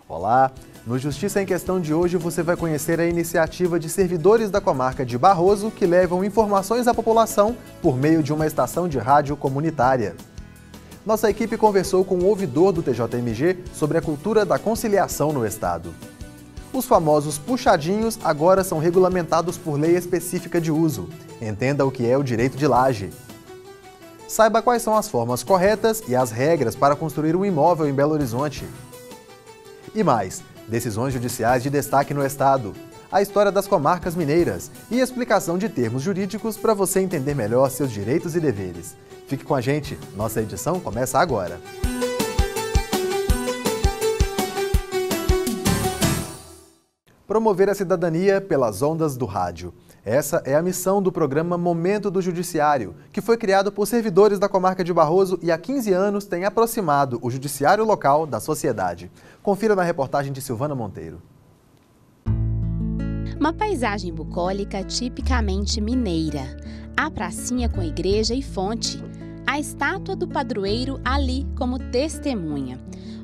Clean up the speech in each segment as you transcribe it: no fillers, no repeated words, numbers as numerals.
Olá! No Justiça em Questão de hoje você vai conhecer a iniciativa de servidores da comarca de Barroso que levam informações à população por meio de uma estação de rádio comunitária. Nossa equipe conversou com o ouvidor do TJMG sobre a cultura da conciliação no estado. Os famosos puxadinhos agora são regulamentados por lei específica de uso. Entenda o que é o direito de laje. Saiba quais são as formas corretas e as regras para construir um imóvel em Belo Horizonte. E mais, decisões judiciais de destaque no estado, a história das comarcas mineiras e explicação de termos jurídicos para você entender melhor seus direitos e deveres. Fique com a gente, nossa edição começa agora. Promover a cidadania pelas ondas do rádio. Essa é a missão do programa Momento do Judiciário, que foi criado por servidores da comarca de Barroso e há 15 anos tem aproximado o judiciário local da sociedade. Confira na reportagem de Silvana Monteiro. Uma paisagem bucólica tipicamente mineira. A pracinha com igreja e fonte. A estátua do padroeiro ali como testemunha.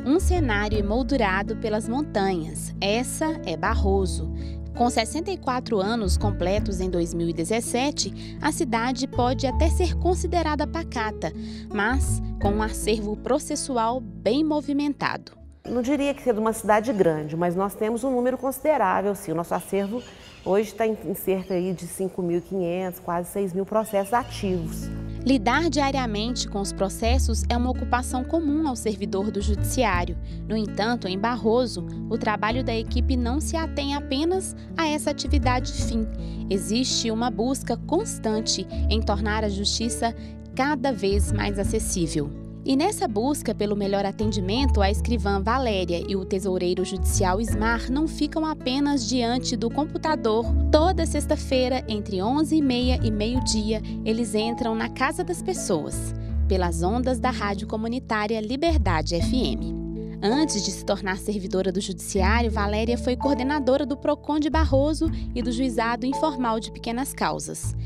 Um cenário emoldurado pelas montanhas. Essa é Barroso. Com 64 anos completos em 2017, a cidade pode até ser considerada pacata, mas com um acervo processual bem movimentado. Não diria que seja uma cidade grande, mas nós temos um número considerável, sim. O nosso acervo hoje está em cerca aí de 5.500, quase 6.000 processos ativos. Lidar diariamente com os processos é uma ocupação comum ao servidor do judiciário. No entanto, em Barroso, o trabalho da equipe não se atém apenas a essa atividade fim. Existe uma busca constante em tornar a justiça cada vez mais acessível. E nessa busca pelo melhor atendimento, a escrivã Valéria e o tesoureiro judicial Ismar não ficam apenas diante do computador. Toda sexta-feira, entre 11h30 e meio-dia, eles entram na casa das pessoas, pelas ondas da rádio comunitária Liberdade FM. Antes de se tornar servidora do Judiciário, Valéria foi coordenadora do PROCON de Barroso e do Juizado Informal de Pequenas Causas.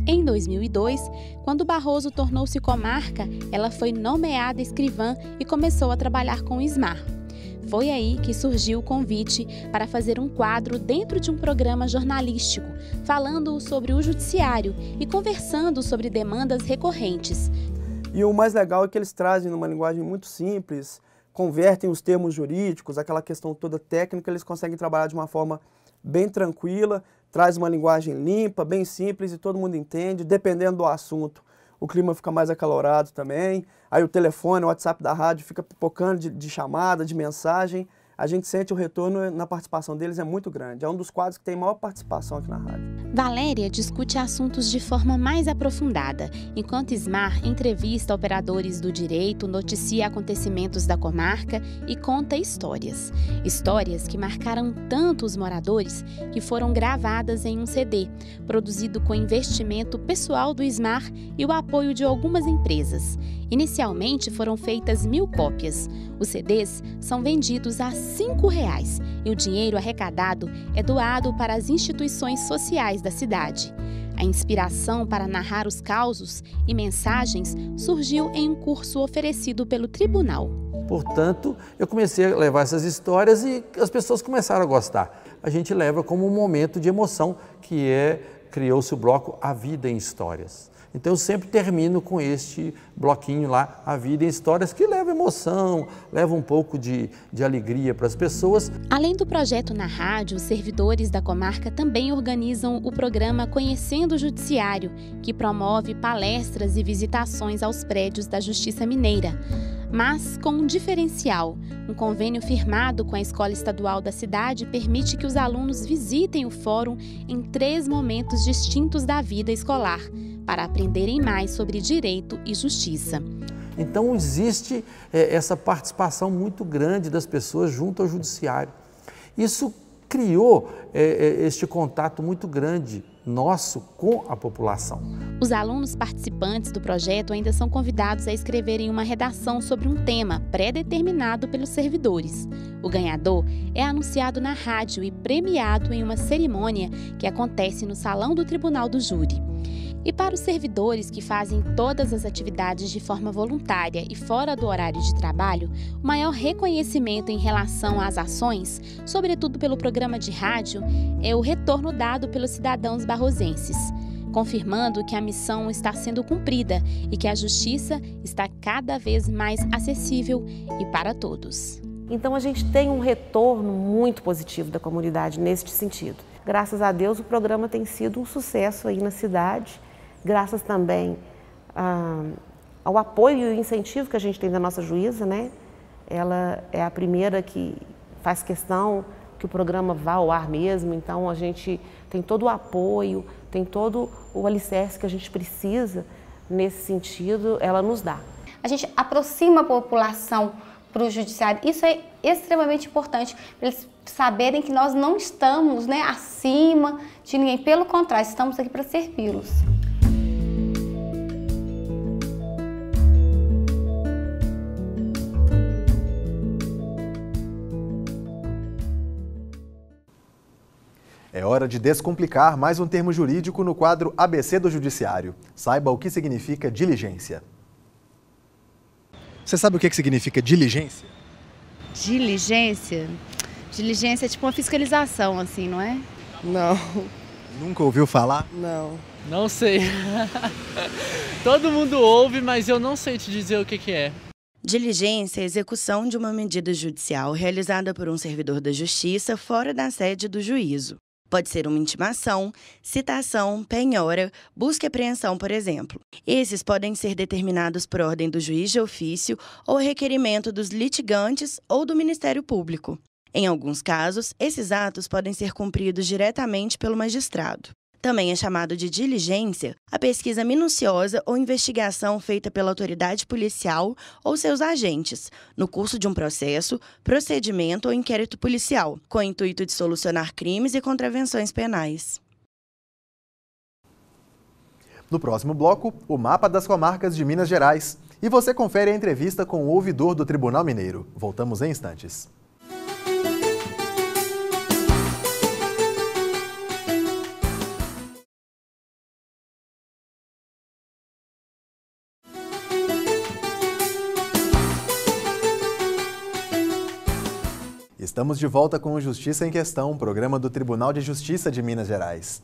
Em 2002, quando Barroso tornou-se comarca, ela foi nomeada escrivã e começou a trabalhar com o Ismar. Foi aí que surgiu o convite para fazer um quadro dentro de um programa jornalístico, falando sobre o judiciário e conversando sobre demandas recorrentes. E o mais legal é que eles trazem numa linguagem muito simples, convertem os termos jurídicos, aquela questão toda técnica, eles conseguem trabalhar de uma forma bem tranquila, traz uma linguagem limpa, bem simples e todo mundo entende, dependendo do assunto. O clima fica mais acalorado também, aí o telefone, o WhatsApp da rádio fica pipocando de chamada, de mensagem. A gente sente o retorno na participação deles é muito grande. É um dos quadros que tem maior participação aqui na rádio. Valéria discute assuntos de forma mais aprofundada, enquanto Ismar entrevista operadores do direito, noticia acontecimentos da comarca e conta histórias. Histórias que marcaram tanto os moradores que foram gravadas em um CD, produzido com investimento pessoal do Ismar e o apoio de algumas empresas. Inicialmente foram feitas 1.000 cópias. Os CDs são vendidos a R$ 5 e o dinheiro arrecadado é doado para as instituições sociais da cidade. A inspiração para narrar os causos e mensagens surgiu em um curso oferecido pelo tribunal. Portanto, eu comecei a levar essas histórias e as pessoas começaram a gostar. A gente leva como um momento de emoção, criou-se o bloco A Vida em Histórias. Então eu sempre termino com este bloquinho lá, A Vida em Histórias, que leva emoção, leva um pouco de alegria para as pessoas. Além do projeto na rádio, os servidores da comarca também organizam o programa Conhecendo o Judiciário, que promove palestras e visitações aos prédios da Justiça Mineira. Mas com um diferencial. Um convênio firmado com a Escola Estadual da cidade permite que os alunos visitem o fórum em 3 momentos distintos da vida escolar, para aprenderem mais sobre direito e justiça. Então existe essa participação muito grande das pessoas junto ao judiciário. Isso criou este contato muito grande nosso com a população. Os alunos participantes do projeto ainda são convidados a escreverem uma redação sobre um tema pré-determinado pelos servidores. O ganhador é anunciado na rádio e premiado em uma cerimônia que acontece no Salão do Tribunal do Júri. E para os servidores que fazem todas as atividades de forma voluntária e fora do horário de trabalho, o maior reconhecimento em relação às ações, sobretudo pelo programa de rádio, é o retorno dado pelos cidadãos barrosenses, confirmando que a missão está sendo cumprida e que a justiça está cada vez mais acessível e para todos. Então a gente tem um retorno muito positivo da comunidade neste sentido. Graças a Deus o programa tem sido um sucesso aí na cidade, graças também ao apoio e incentivo que a gente tem da nossa juíza, né? Ela é a primeira que faz questão que o programa vá ao ar mesmo, então a gente tem todo o apoio, tem todo o alicerce que a gente precisa nesse sentido, ela nos dá. A gente aproxima a população para o judiciário, isso é extremamente importante, para eles saberem que nós não estamos, né, acima de ninguém, pelo contrário, estamos aqui para servi-los. É hora de descomplicar mais um termo jurídico no quadro ABC do Judiciário. Saiba o que significa diligência. Você sabe o que significa diligência? Diligência? Diligência é tipo uma fiscalização, assim, não é? Não. Nunca ouviu falar? Não. Não sei. Todo mundo ouve, mas eu não sei te dizer o que é. Diligência é a execução de uma medida judicial realizada por um servidor da Justiça fora da sede do juízo. Pode ser uma intimação, citação, penhora, busca e apreensão, por exemplo. Esses podem ser determinados por ordem do juiz de ofício ou requerimento dos litigantes ou do Ministério Público. Em alguns casos, esses atos podem ser cumpridos diretamente pelo magistrado. Também é chamado de diligência a pesquisa minuciosa ou investigação feita pela autoridade policial ou seus agentes, no curso de um processo, procedimento ou inquérito policial, com o intuito de solucionar crimes e contravenções penais. No próximo bloco, o mapa das comarcas de Minas Gerais. E você confere a entrevista com o ouvidor do Tribunal Mineiro. Voltamos em instantes. Estamos de volta com o Justiça em Questão, programa do Tribunal de Justiça de Minas Gerais.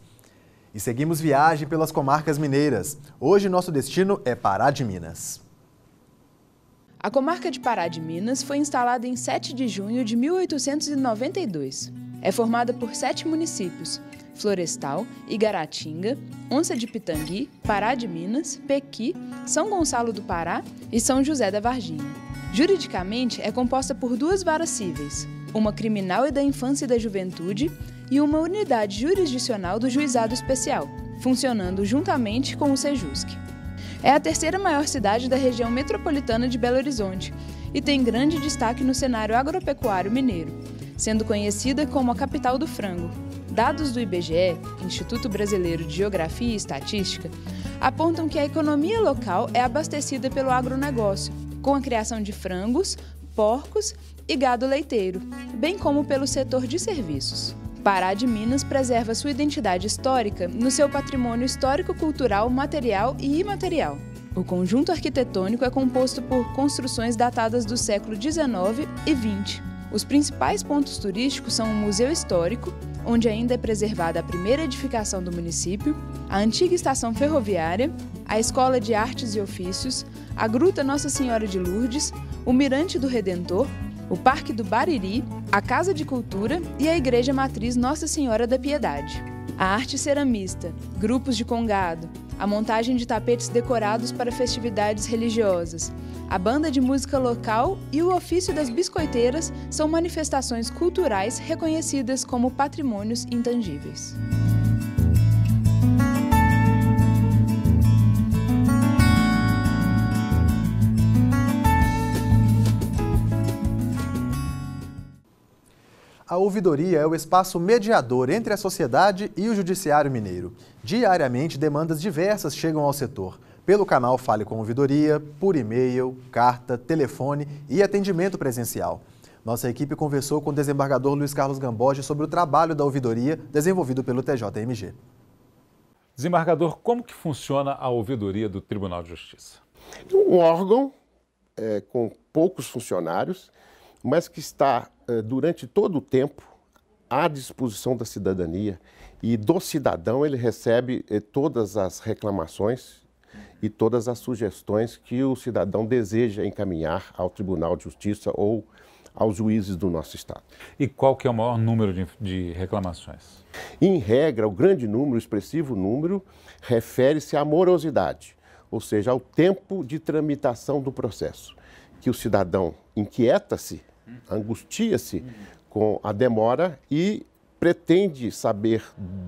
E seguimos viagem pelas comarcas mineiras. Hoje nosso destino é Pará de Minas. A comarca de Pará de Minas foi instalada em 7 de junho de 1892. É formada por 7 municípios: Florestal, Igaratinga, Onça de Pitangui, Pará de Minas, Pequi, São Gonçalo do Pará e São José da Varginha. Juridicamente, é composta por 2 varas cíveis, uma criminal e da infância e da juventude e uma unidade jurisdicional do Juizado Especial, funcionando juntamente com o Sejusc. É a 3ª maior cidade da região metropolitana de Belo Horizonte e tem grande destaque no cenário agropecuário mineiro, sendo conhecida como a capital do frango. Dados do IBGE, Instituto Brasileiro de Geografia e Estatística, apontam que a economia local é abastecida pelo agronegócio, com a criação de frangos, porcos e gado leiteiro, bem como pelo setor de serviços. Pará de Minas preserva sua identidade histórica no seu patrimônio histórico-cultural material e imaterial. O conjunto arquitetônico é composto por construções datadas do século XIX e XX. Os principais pontos turísticos são o Museu Histórico, onde ainda é preservada a primeira edificação do município, a antiga estação ferroviária, a Escola de Artes e Ofícios, a Gruta Nossa Senhora de Lourdes, o Mirante do Redentor, o Parque do Bariri, a Casa de Cultura e a Igreja Matriz Nossa Senhora da Piedade. A arte ceramista, grupos de congado, a montagem de tapetes decorados para festividades religiosas, a banda de música local e o ofício das biscoiteiras são manifestações culturais reconhecidas como patrimônios intangíveis. A ouvidoria é o espaço mediador entre a sociedade e o judiciário mineiro. Diariamente, demandas diversas chegam ao setor. Pelo canal Fale com Ouvidoria, por e-mail, carta, telefone e atendimento presencial. Nossa equipe conversou com o desembargador Luiz Carlos Gamboge sobre o trabalho da ouvidoria desenvolvido pelo TJMG. Desembargador, como que funciona a ouvidoria do Tribunal de Justiça? Um órgão com poucos funcionários, mas que está durante todo o tempo à disposição da cidadania, e do cidadão ele recebe todas as reclamações e todas as sugestões que o cidadão deseja encaminhar ao Tribunal de Justiça ou aos juízes do nosso Estado. E qual que é o maior número de reclamações? Em regra, o grande número, o expressivo número, refere-se à morosidade, ou seja, ao tempo de tramitação do processo, que o cidadão inquieta-se, angustia-se com a demora e pretende saber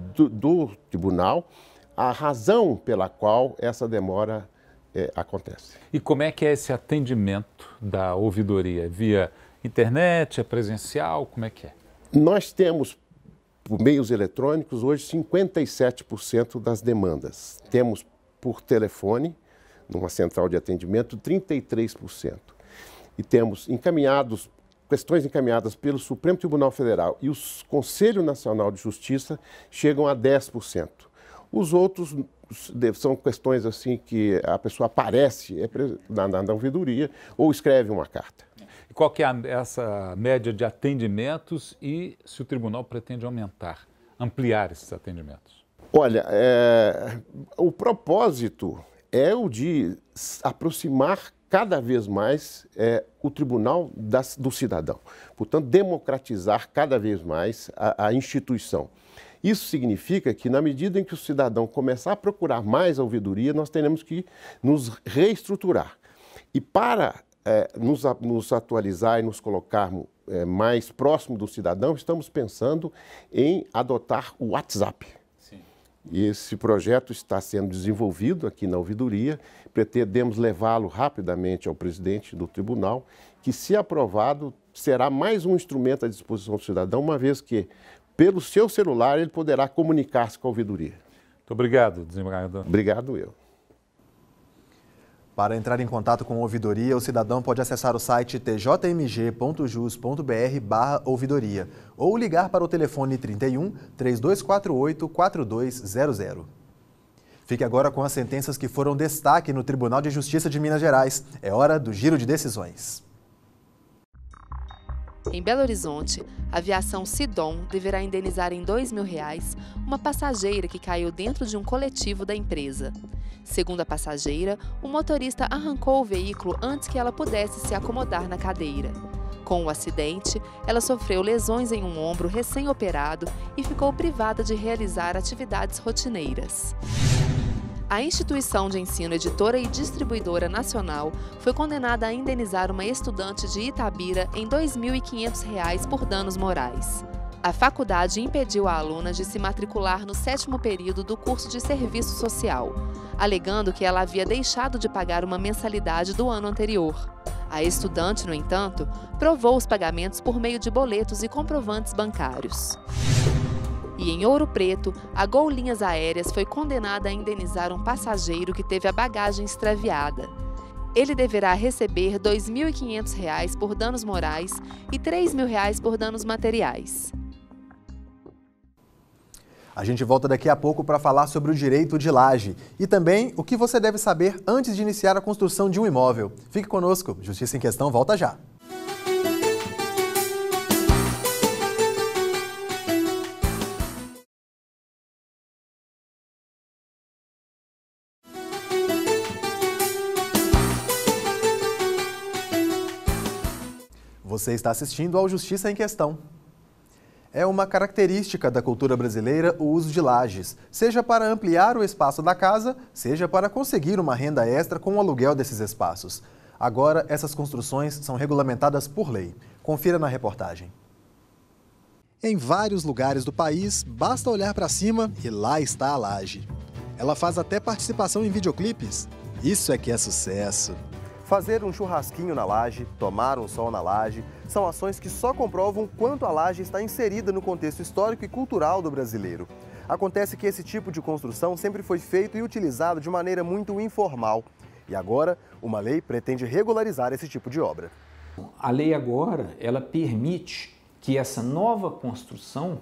do tribunal a razão pela qual essa demora acontece. E como é que é esse atendimento da ouvidoria? Via internet, é presencial, como é que é? Nós temos, por meios eletrônicos, hoje 57% das demandas. Temos por telefone, numa central de atendimento, 33%. E temos questões encaminhadas pelo Supremo Tribunal Federal e o Conselho Nacional de Justiça chegam a 10%. Os outros são questões assim que a pessoa aparece na ouvidoria ou escreve uma carta. E qual que é essa média de atendimentos e se o tribunal pretende ampliar esses atendimentos? Olha, o propósito é o de aproximar cada vez mais o tribunal do cidadão. Portanto, democratizar cada vez mais a instituição. Isso significa que, na medida em que o cidadão começar a procurar mais a ouvidoria, nós teremos que nos reestruturar. E para nos atualizar e nos colocarmos mais próximo do cidadão, estamos pensando em adotar o WhatsApp. Sim. E esse projeto está sendo desenvolvido aqui na ouvidoria. Pretendemos levá-lo rapidamente ao presidente do tribunal, que, se aprovado, será mais um instrumento à disposição do cidadão, uma vez que, pelo seu celular, ele poderá comunicar-se com a ouvidoria. Muito obrigado, desembargador. Obrigado eu. Para entrar em contato com a ouvidoria, o cidadão pode acessar o site tjmg.jus.br/ouvidoria ou ligar para o telefone 31 3248 4200. Fique agora com as sentenças que foram destaque no Tribunal de Justiça de Minas Gerais. É hora do giro de decisões. Em Belo Horizonte, a aviação Sidom deverá indenizar em R$ 2.000 uma passageira que caiu dentro de um coletivo da empresa. Segundo a passageira, o motorista arrancou o veículo antes que ela pudesse se acomodar na cadeira. Com o acidente, ela sofreu lesões em um ombro recém-operado e ficou privada de realizar atividades rotineiras. A instituição de ensino Editora e Distribuidora Nacional foi condenada a indenizar uma estudante de Itabira em R$ 2.500 por danos morais. A faculdade impediu a aluna de se matricular no 7º período do curso de Serviço Social, alegando que ela havia deixado de pagar uma mensalidade do ano anterior. A estudante, no entanto, provou os pagamentos por meio de boletos e comprovantes bancários. E em Ouro Preto, a Gol Linhas Aéreas foi condenada a indenizar um passageiro que teve a bagagem extraviada. Ele deverá receber R$ 2.500 por danos morais e R$ 3.000 por danos materiais. A gente volta daqui a pouco para falar sobre o direito de laje e também o que você deve saber antes de iniciar a construção de um imóvel. Fique conosco, Justiça em Questão volta já. Você está assistindo ao Justiça em Questão. É uma característica da cultura brasileira o uso de lajes, seja para ampliar o espaço da casa, seja para conseguir uma renda extra com o aluguel desses espaços. Agora, essas construções são regulamentadas por lei. Confira na reportagem. Em vários lugares do país, basta olhar para cima e lá está a laje. Ela faz até participação em videoclipes. Isso é que é sucesso. Fazer um churrasquinho na laje, tomar um sol na laje, são ações que só comprovam quanto a laje está inserida no contexto histórico e cultural do brasileiro. Acontece que esse tipo de construção sempre foi feito e utilizado de maneira muito informal. E agora, uma lei pretende regularizar esse tipo de obra. A lei agora, ela permite que essa nova construção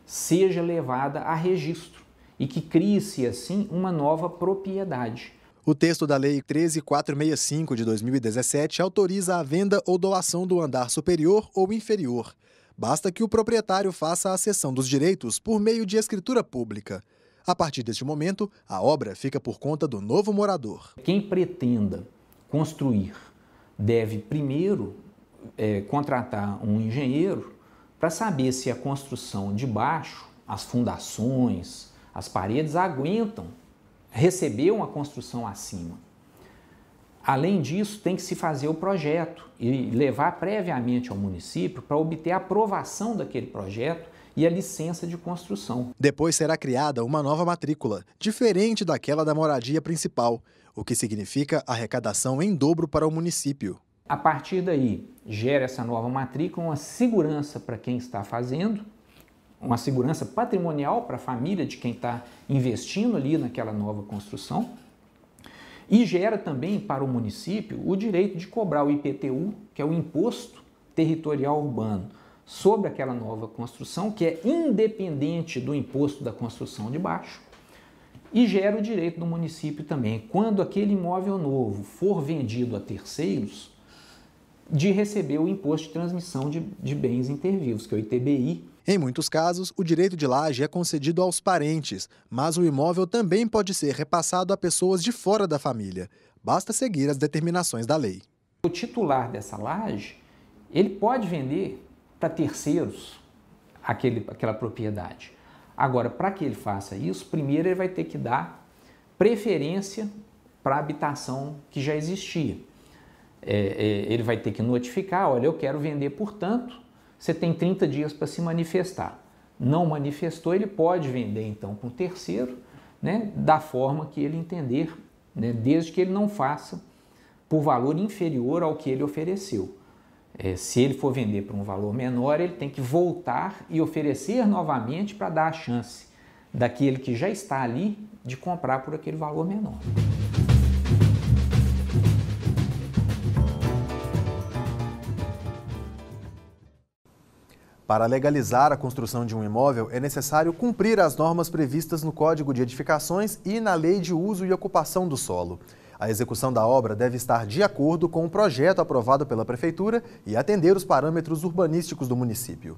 seja levada a registro e que crie-se, assim, uma nova propriedade. O texto da Lei 13.465 de 2017 autoriza a venda ou doação do andar superior ou inferior. Basta que o proprietário faça a cessão dos direitos por meio de escritura pública. A partir deste momento, a obra fica por conta do novo morador. Quem pretenda construir deve primeiro contratar um engenheiro para saber se a construção de baixo, as fundações, as paredes aguentam receber uma construção acima. Além disso, tem que se fazer o projeto e levar previamente ao município para obter a aprovação daquele projeto e a licença de construção. Depois será criada uma nova matrícula, diferente daquela da moradia principal, o que significa arrecadação em dobro para o município. A partir daí, gera essa nova matrícula uma segurança para quem está fazendo, uma segurança patrimonial para a família de quem está investindo ali naquela nova construção, e gera também para o município o direito de cobrar o IPTU, que é o Imposto Territorial Urbano, sobre aquela nova construção, que é independente do imposto da construção de baixo, e gera o direito do município também, quando aquele imóvel novo for vendido a terceiros, de receber o Imposto de Transmissão de Bens Intervivos, que é o ITBI. Em muitos casos, o direito de laje é concedido aos parentes, mas o imóvel também pode ser repassado a pessoas de fora da família. Basta seguir as determinações da lei. O titular dessa laje, ele pode vender para terceiros aquela propriedade. Agora, para que ele faça isso, primeiro ele vai ter que dar preferência para a habitação que já existia. Ele vai ter que notificar, olha, eu quero vender por tanto, você tem 30 dias para se manifestar. Não manifestou, ele pode vender então para um terceiro, né, da forma que ele entender, né, desde que ele não faça por valor inferior ao que ele ofereceu. Se ele for vender por um valor menor, ele tem que voltar e oferecer novamente para dar a chance daquele que já está ali de comprar por aquele valor menor. Para legalizar a construção de um imóvel, é necessário cumprir as normas previstas no Código de Edificações e na Lei de Uso e Ocupação do Solo. A execução da obra deve estar de acordo com o projeto aprovado pela Prefeitura e atender os parâmetros urbanísticos do município.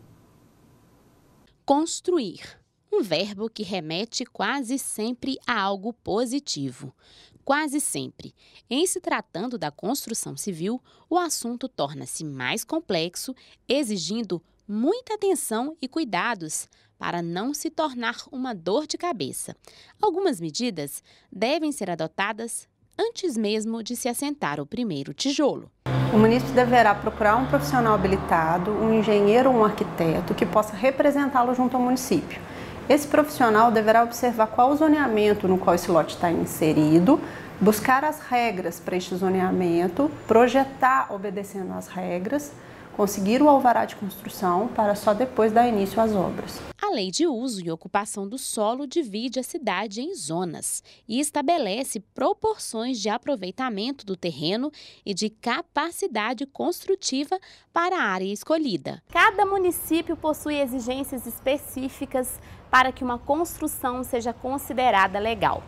Construir, um verbo que remete quase sempre a algo positivo. Quase sempre. Em se tratando da construção civil, o assunto torna-se mais complexo, exigindo muita atenção e cuidados para não se tornar uma dor de cabeça. Algumas medidas devem ser adotadas antes mesmo de se assentar o primeiro tijolo. O município deverá procurar um profissional habilitado, um engenheiro ou um arquiteto que possa representá-lo junto ao município. Esse profissional deverá observar qual o zoneamento no qual esse lote está inserido, buscar as regras para este zoneamento, projetar obedecendo às regras, conseguir o alvará de construção para só depois dar início às obras. A Lei de Uso e Ocupação do Solo divide a cidade em zonas e estabelece proporções de aproveitamento do terreno e de capacidade construtiva para a área escolhida. Cada município possui exigências específicas para que uma construção seja considerada legal.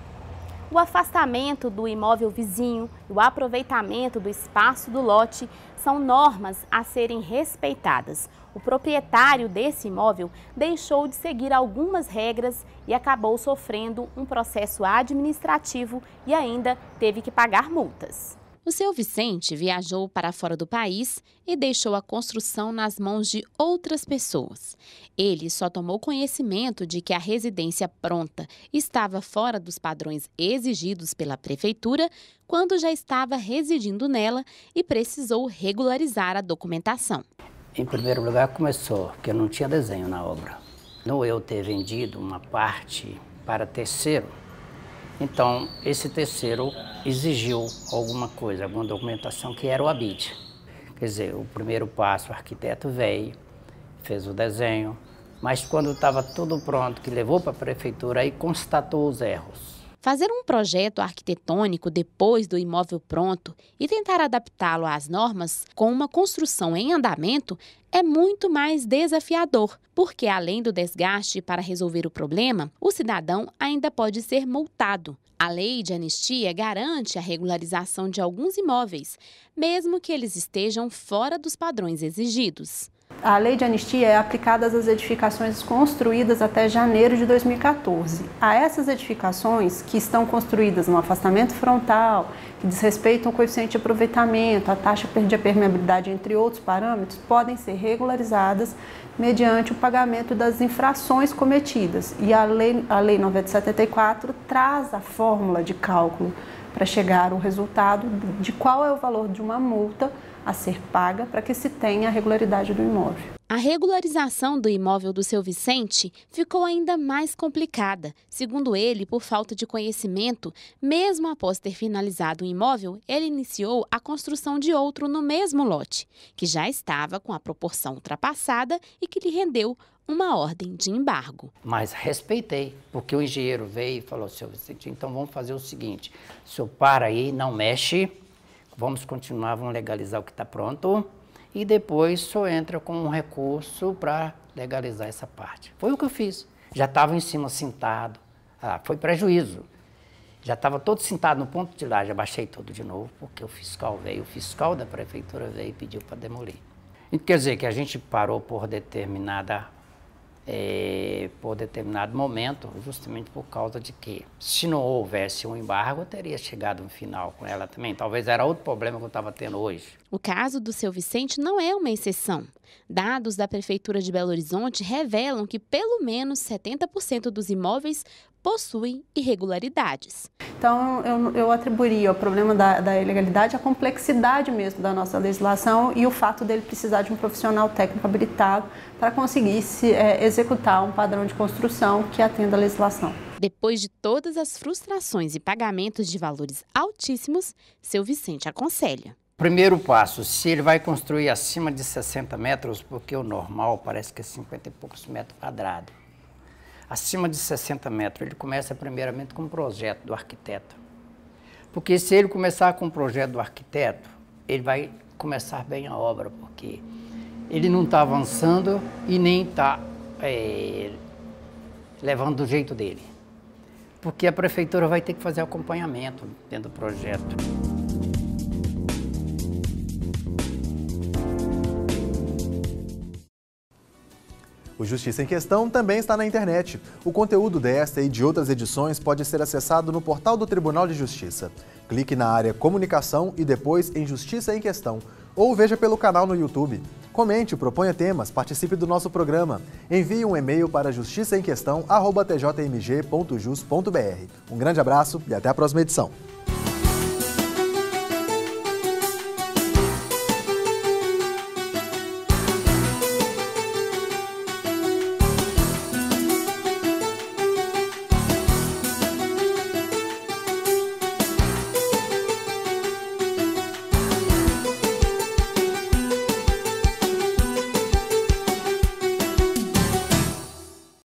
O afastamento do imóvel vizinho e o aproveitamento do espaço do lote são normas a serem respeitadas. O proprietário desse imóvel deixou de seguir algumas regras e acabou sofrendo um processo administrativo e ainda teve que pagar multas. O seu Vicente viajou para fora do país e deixou a construção nas mãos de outras pessoas. Ele só tomou conhecimento de que a residência pronta estava fora dos padrões exigidos pela prefeitura quando já estava residindo nela e precisou regularizar a documentação. Em primeiro lugar começou, porque não tinha desenho na obra. No eu ter vendido uma parte para terceiro, então esse terceiro exigiu alguma coisa, alguma documentação que era o habite. Quer dizer, o primeiro passo, o arquiteto veio, fez o desenho, mas quando estava tudo pronto, que levou para a prefeitura, aí constatou os erros. Fazer um projeto arquitetônico depois do imóvel pronto e tentar adaptá-lo às normas com uma construção em andamento é muito mais desafiador, porque além do desgaste para resolver o problema, o cidadão ainda pode ser multado. A lei de anistia garante a regularização de alguns imóveis, mesmo que eles estejam fora dos padrões exigidos. A lei de anistia é aplicada às edificações construídas até janeiro de 2014. A essas edificações que estão construídas no afastamento frontal, que desrespeitam o coeficiente de aproveitamento, a taxa de permeabilidade, entre outros parâmetros, podem ser regularizadas mediante o pagamento das infrações cometidas. E a Lei 9074 traz a fórmula de cálculo para chegar ao resultado de qual é o valor de uma multa a ser paga para que se tenha a regularidade do imóvel. A regularização do imóvel do seu Vicente ficou ainda mais complicada. Segundo ele, por falta de conhecimento, mesmo após ter finalizado o imóvel, ele iniciou a construção de outro no mesmo lote, que já estava com a proporção ultrapassada e que lhe rendeu uma ordem de embargo. Mas respeitei, porque o engenheiro veio e falou: seu Vicente, então vamos fazer o seguinte, o senhor para aí, não mexe, vamos continuar, vamos legalizar o que está pronto e depois só entra com um recurso para legalizar essa parte. Foi o que eu fiz. Já estava em cima sentado, foi prejuízo. Já estava todo sentado no ponto de lá, já baixei tudo de novo, porque o fiscal veio, o fiscal da prefeitura veio e pediu para demolir. Então, quer dizer que a gente parou por determinado momento, justamente por causa de que, se não houvesse um embargo, eu teria chegado no final com ela também. Talvez era outro problema que eu estava tendo hoje. O caso do seu Vicente não é uma exceção. Dados da Prefeitura de Belo Horizonte revelam que pelo menos 70% dos imóveis possuem irregularidades. Então, eu atribuiria o problema da ilegalidade à complexidade mesmo da nossa legislação e o fato dele precisar de um profissional técnico habilitado para conseguir executar um padrão de construção que atenda à legislação. Depois de todas as frustrações e pagamentos de valores altíssimos, seu Vicente aconselha. Primeiro passo, se ele vai construir acima de 60 metros, porque o normal parece que é 50 e poucos metros quadrados. Acima de 60 metros, ele começa primeiramente com um projeto do arquiteto. Porque se ele começar com um projeto do arquiteto, ele vai começar bem a obra, porque ele não está avançando e nem está levando do jeito dele. Porque a prefeitura vai ter que fazer acompanhamento dentro do projeto. O Justiça em Questão também está na internet. O conteúdo desta e de outras edições pode ser acessado no portal do Tribunal de Justiça. Clique na área Comunicação e depois em Justiça em Questão. Ou veja pelo canal no YouTube. Comente, proponha temas, participe do nosso programa. Envie um e-mail para justiçaemquestão@tjmg.jus.br. Um grande abraço e até a próxima edição.